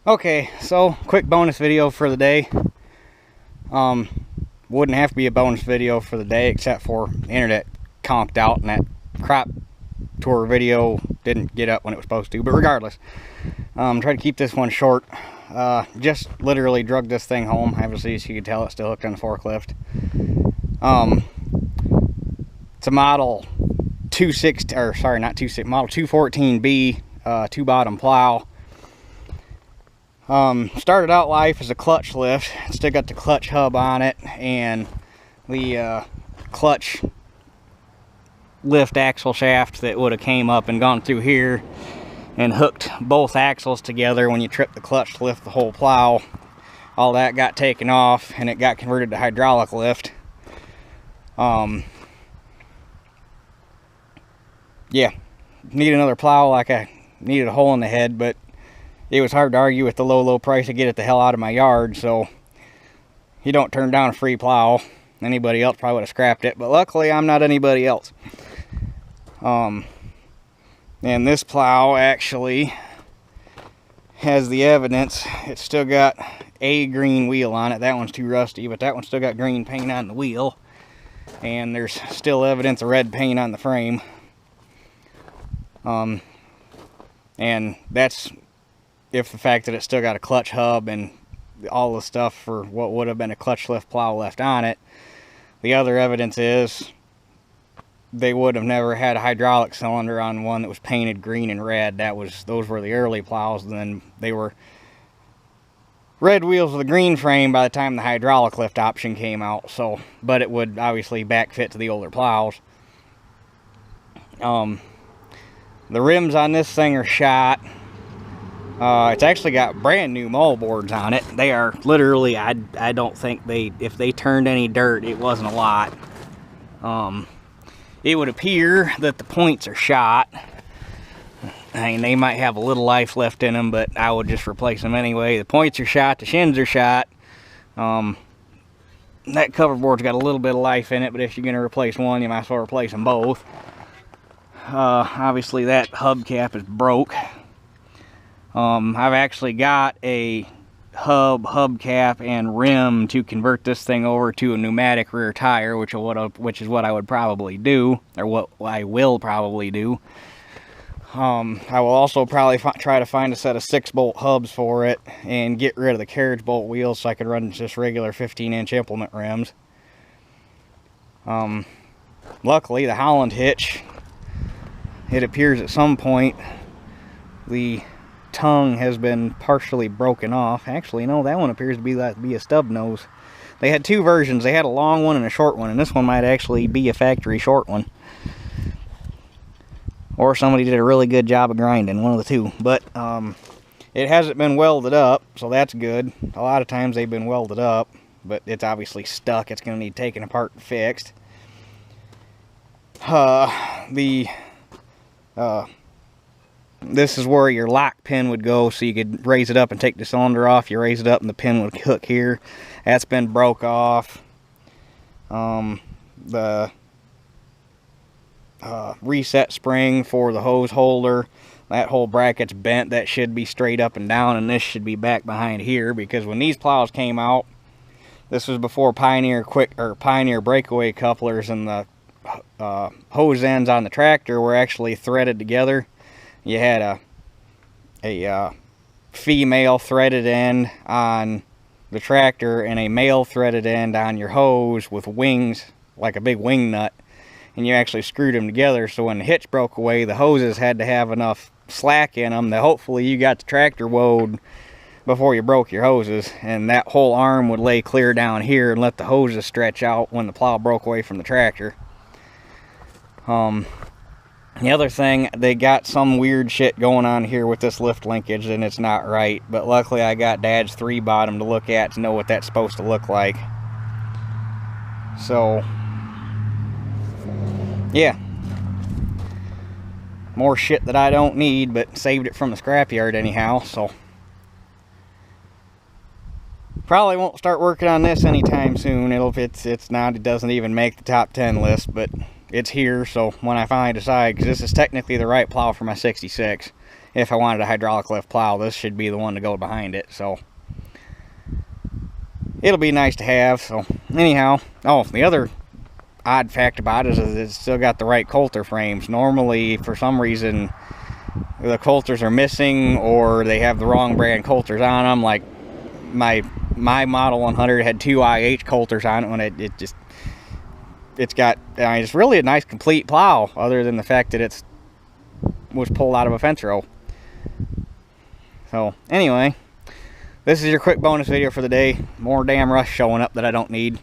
Okay, so quick bonus video for the day. Wouldn't have to be a bonus video for the day except for the internet conked out and that crop tour video didn't get up when it was supposed to. But regardless, try to keep this one short. Just literally drug this thing home. Obviously, as you can tell, it's still hooked on the forklift. It's a model model 214B, two bottom plow. Started out life as a clutch lift. Still got the clutch hub on it and the clutch lift axle shaft that would have came up and gone through here and hooked both axles together when you trip the clutch to lift the whole plow. All that got taken off and it got converted to hydraulic lift. Yeah, need another plow like I needed a hole in the head, but it was hard to argue with the low price to get it the hell out of my yard, so you don't turn down a free plow. Anybody else probably would have scrapped it, but luckily I'm not anybody else. And this plow actually has the evidence. It's still got a green wheel on it. That one's too rusty, but that one's still got green paint on the wheel. And there's still evidence of red paint on the frame. And that's if the fact that it's still got a clutch hub and all the stuff for what would have been a clutch lift plow left on it. The other evidence is they would have never had a hydraulic cylinder on one that was painted green and red. Those were the early plows, and then they were red wheels with a green frame by the time the hydraulic lift option came out. So, but it would obviously back fit to the older plows. The rims on this thing are shot. It's actually got brand new mold boards on it. They are literally, I don't think if they turned any dirt, it wasn't a lot. It would appear that the points are shot. I mean, they might have a little life left in them, but I would just replace them anyway. The points are shot, the shins are shot. That cover board's got a little bit of life in it, but if you're going to replace one, you might as well replace them both. Obviously that hubcap is broke. I've actually got a hubcap and rim to convert this thing over to a pneumatic rear tire, which is what I would probably do, or what I will probably do. I will also probably try to find a set of 6-bolt hubs for it and get rid of the carriage bolt wheels so I could run just regular 15-inch implement rims. Luckily, the Holland hitch, it appears at some point the tongue has been partially broken off. Actually, no, that one appears to be a stub nose. They had two versions. They had a long one and a short one, and this one might actually be a factory short one. Or somebody did a really good job of grinding, one of the two. But it hasn't been welded up, so that's good. A lot of times they've been welded up, but it's obviously stuck. It's going to need taken apart and fixed. This is where your lock pin would go, so you could raise it up and take the cylinder off. You raise it up and the pin would hook here. That's been broke off. The reset spring for the hose holder, that whole bracket's bent. That should be straight up and down, and this should be back behind here, because when these plows came out, this was before Pioneer breakaway couplers, and the hose ends on the tractor were actually threaded together. You had a female threaded end on the tractor and a male threaded end on your hose with wings, like a big wing nut, and you actually screwed them together, so when the hitch broke away, the hoses had to have enough slack in them that hopefully you got the tractor wound before you broke your hoses, and that whole arm would lay clear down here and let the hoses stretch out when the plow broke away from the tractor. The other thing, they got some weird shit going on here with this lift linkage, and it's not right. But luckily I got Dad's 3-bottom to look at to know what that's supposed to look like. So, yeah. More shit that I don't need, but saved it from the scrapyard anyhow, so. Probably won't start working on this anytime soon. It doesn't even make the top 10 list, but it's here, so when I finally decide, because this is technically the right plow for my 66, if I wanted a hydraulic lift plow, this should be the one to go behind it. So it'll be nice to have. So anyhow, oh, the other odd fact about it is it's still got the right Coulter frames. Normally, for some reason, the Coulters are missing, or they have the wrong brand Coulters on them. Like my Model 100 had 2 IH Coulters on it, when it's got, I mean, it's really a nice complete plow, other than the fact that it was pulled out of a fence row. So anyway, this is your quick bonus video for the day. More damn rust showing up that I don't need.